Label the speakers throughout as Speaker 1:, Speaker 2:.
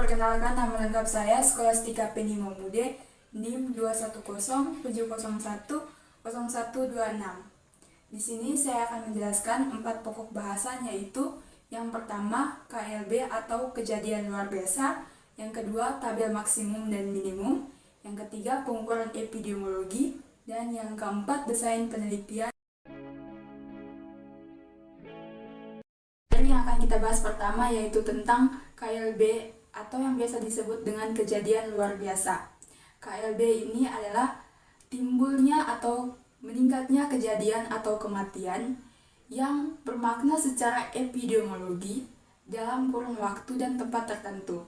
Speaker 1: Perkenalkan, nama lengkap saya Skolastika Penimomude, NIM 21070010126. Di sini saya akan menjelaskan 4 pokok bahasan, yaitu yang pertama KLB atau kejadian luar biasa, yang kedua tabel maksimum dan minimum, yang ketiga pengukuran epidemiologi, dan yang keempat desain penelitian. Yang akan kita bahas pertama yaitu tentang KLB atau yang biasa disebut dengan kejadian luar biasa. KLB ini adalah timbulnya atau meningkatnya kejadian atau kematian yang bermakna secara epidemiologi dalam kurun waktu dan tempat tertentu.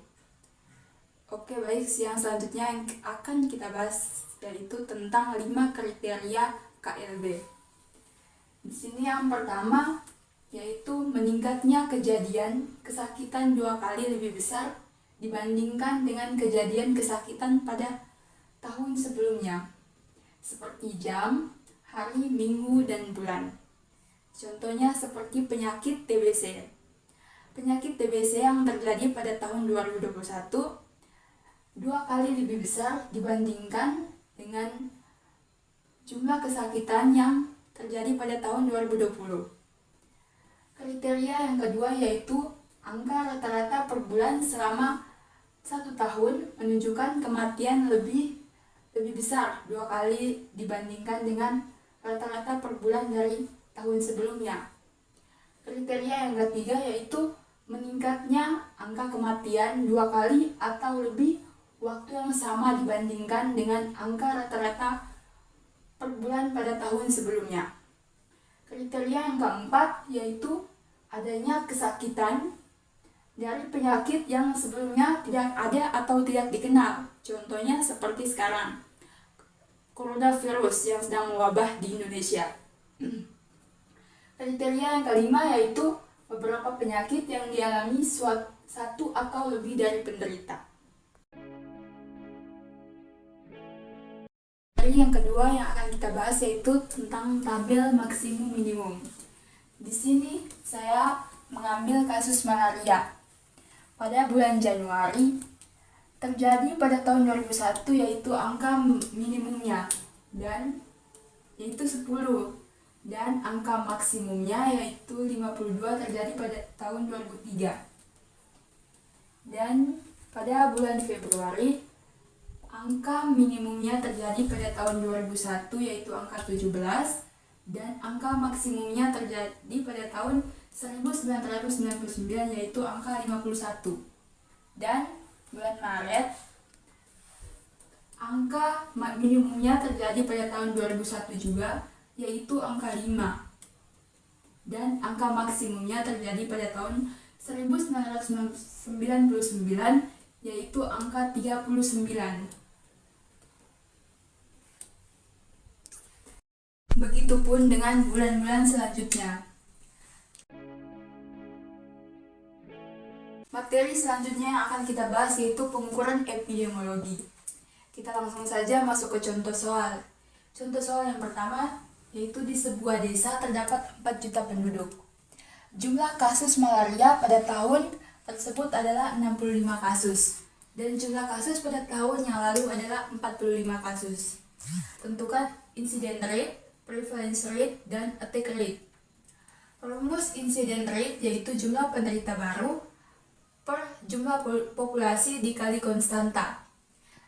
Speaker 1: Oke, baik, yang selanjutnya yang akan kita bahas yaitu tentang 5 kriteria KLB. Di sini yang pertama yaitu meningkatnya kejadian kesakitan 2 kali lebih besar dibandingkan dengan kejadian kesakitan pada tahun sebelumnya, seperti jam, hari, minggu, dan bulan. Contohnya seperti penyakit TBC. Penyakit TBC yang terjadi pada tahun 2021 2 kali lebih besar dibandingkan dengan jumlah kesakitan yang terjadi pada tahun 2020. Kriteria yang kedua yaitu angka rata-rata per bulan selama 1 tahun menunjukkan kematian lebih besar 2 kali dibandingkan dengan rata-rata per bulan dari tahun sebelumnya. Kriteria yang ketiga yaitu meningkatnya angka kematian 2 kali atau lebih waktu yang sama dibandingkan dengan angka rata-rata per bulan pada tahun sebelumnya. Kriteria yang keempat yaitu adanya kesakitan dari penyakit yang sebelumnya tidak ada atau tidak dikenal. Contohnya seperti sekarang, coronavirus yang sedang mewabah di Indonesia. Kriteria yang kelima yaitu beberapa penyakit yang dialami satu atau lebih dari penderita. Yang kedua yang akan kita bahas yaitu tentang tabel maksimum minimum. Di sini saya mengambil kasus malaria. Pada bulan Januari terjadi pada tahun 2001 yaitu angka minimumnya dan yaitu 10 dan angka maksimumnya yaitu 52 terjadi pada tahun 2003. Dan pada bulan Februari angka minimumnya terjadi pada tahun 2001 yaitu angka 17 dan angka maksimumnya terjadi pada tahun 1999 yaitu angka 51. Dan bulan Maret angka minimumnya terjadi pada tahun 2001 juga yaitu angka 5. Dan angka maksimumnya terjadi pada tahun 1999 yaitu angka 39. Begitupun dengan bulan-bulan selanjutnya. Materi selanjutnya yang akan kita bahas yaitu pengukuran epidemiologi. Kita langsung saja masuk ke contoh soal. Contoh soal yang pertama yaitu di sebuah desa terdapat 4 juta penduduk. Jumlah kasus malaria pada tahun tersebut adalah 65 kasus. Dan jumlah kasus pada tahun yang lalu adalah 45 kasus. Tentukan incident rate, prevalence rate, dan attack rate. Rumus incident rate yaitu jumlah penderita baru per jumlah populasi dikali konstanta.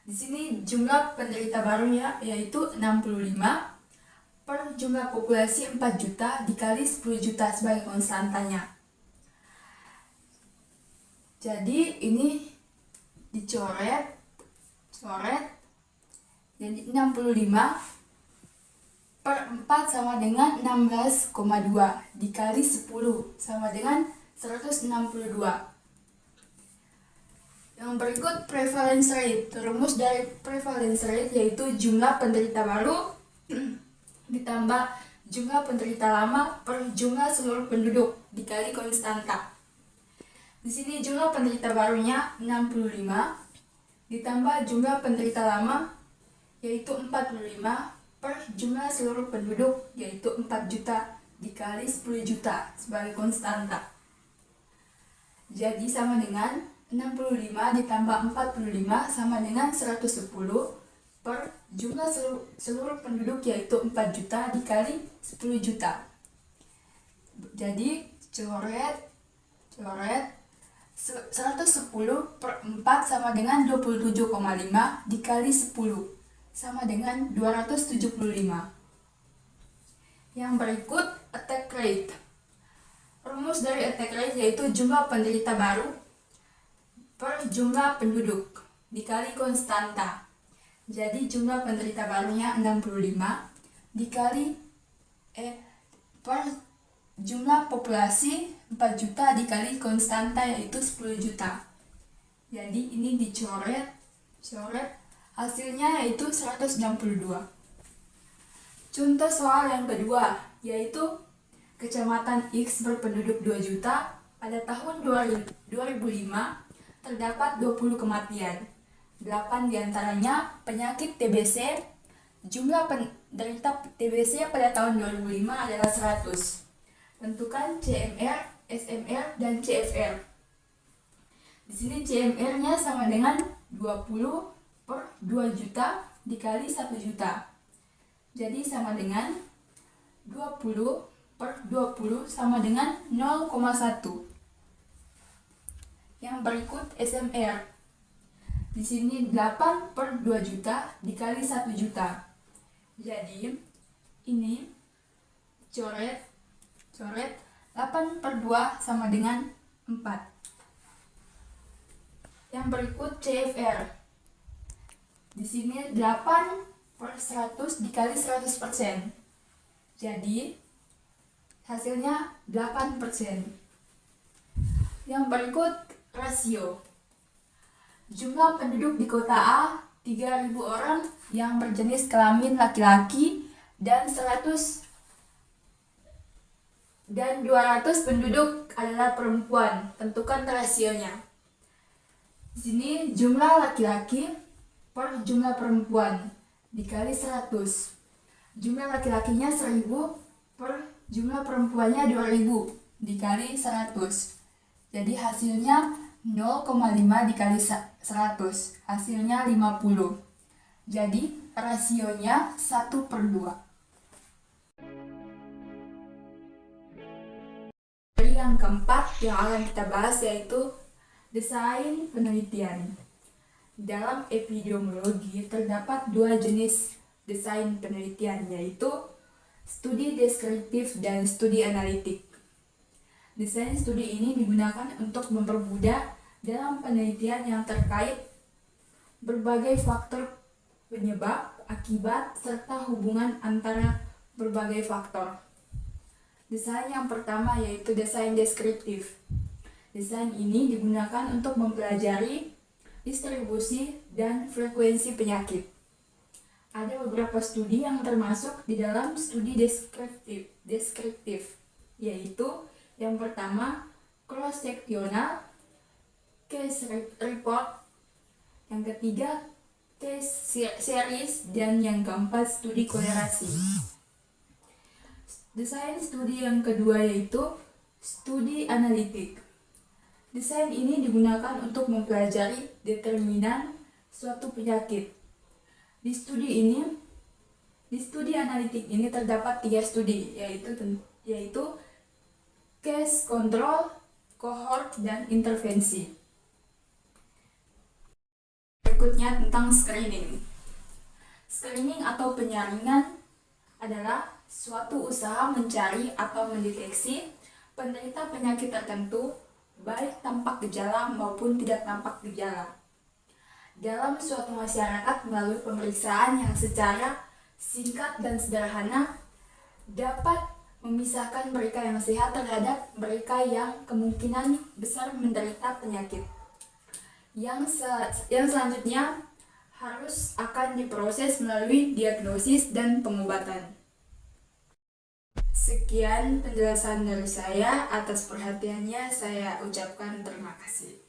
Speaker 1: Di sini jumlah penderita barunya yaitu 65 per jumlah populasi 4 juta dikali 10 juta sebagai konstantanya. Jadi ini dicoret, jadi 65 per 4 sama dengan 16,2 dikali 10 sama dengan 162. Yang berikut prevalence rate. Rumus dari prevalence rate yaitu jumlah penderita baru ditambah jumlah penderita lama per jumlah seluruh penduduk dikali konstanta. Di sini jumlah penderita barunya 65 ditambah jumlah penderita lama yaitu 45 per jumlah seluruh penduduk yaitu 4 juta dikali 10 juta sebagai konstanta. Jadi sama dengan 65 ditambah 45 sama dengan 110 per jumlah seluruh penduduk yaitu 4 juta dikali 10 juta. Jadi coret 110 per 4 sama dengan 27,5 dikali 10 sama dengan 275. Yang berikut attack rate. Rumus dari attack rate yaitu jumlah penderita baru per jumlah penduduk dikali konstanta. Jadi jumlah penderita barunya 65 dikali per jumlah populasi 4 juta dikali konstanta yaitu 10 juta. Jadi ini dicoret hasilnya yaitu 162. Contoh soal yang kedua yaitu Kecamatan X berpenduduk 2 juta pada tahun 2005 terdapat 20 kematian. 8 diantaranya penyakit TBC. Jumlah penderita TBC pada tahun 2005 adalah 100. Tentukan CMR, SMR, dan CFR. Di sini CMR-nya sama dengan 20 per 2 juta dikali 1 juta. Jadi sama dengan 20 per 20 sama dengan 0,1. Yang berikut SMR. Di sini 8 per 2 juta dikali 1 juta. Jadi ini coret 8 per 2 sama dengan 4. Yang berikut CFR. Di sini 8 per 100 dikali 100%. Jadi hasilnya 8%. Yang berikut rasio. Jumlah penduduk di kota A 3.000 orang yang berjenis kelamin laki-laki dan 200 penduduk adalah perempuan. Tentukan rasionya. Di sini jumlah laki-laki per jumlah perempuan dikali 100. Jumlah laki-lakinya 1.000 per jumlah perempuannya 2.000 dikali 100. Jadi hasilnya 0,5 dikali 100. Hasilnya 50. Jadi rasionya 1 per 2. Yang keempat yang akan kita bahas yaitu desain penelitian. Dalam epidemiologi terdapat 2 jenis desain penelitian yaitu studi deskriptif dan studi analitik. Desain studi ini digunakan untuk mempermudah dalam penelitian yang terkait berbagai faktor penyebab, akibat, serta hubungan antara berbagai faktor. Desain yang pertama yaitu desain deskriptif. Desain ini digunakan untuk mempelajari distribusi dan frekuensi penyakit. Ada beberapa studi yang termasuk di dalam studi deskriptif, yaitu yang pertama cross-sectional case report, yang ketiga case series, dan yang keempat studi kolerasi. Desain studi yang kedua yaitu studi analitik. Desain ini digunakan untuk mempelajari determinan suatu penyakit. Di studi analitik ini terdapat 3 studi yaitu case control, cohort, dan intervensi. Berikutnya tentang screening. Screening atau penyaringan adalah suatu usaha mencari atau mendeteksi penderita penyakit tertentu baik tampak gejala maupun tidak tampak gejala dalam suatu masyarakat melalui pemeriksaan yang secara singkat dan sederhana dapat memisahkan mereka yang sehat terhadap mereka yang kemungkinan besar menderita penyakit. Yang selanjutnya akan diproses melalui diagnosis dan pengobatan. Sekian penjelasan dari saya. Atas perhatiannya saya ucapkan terima kasih.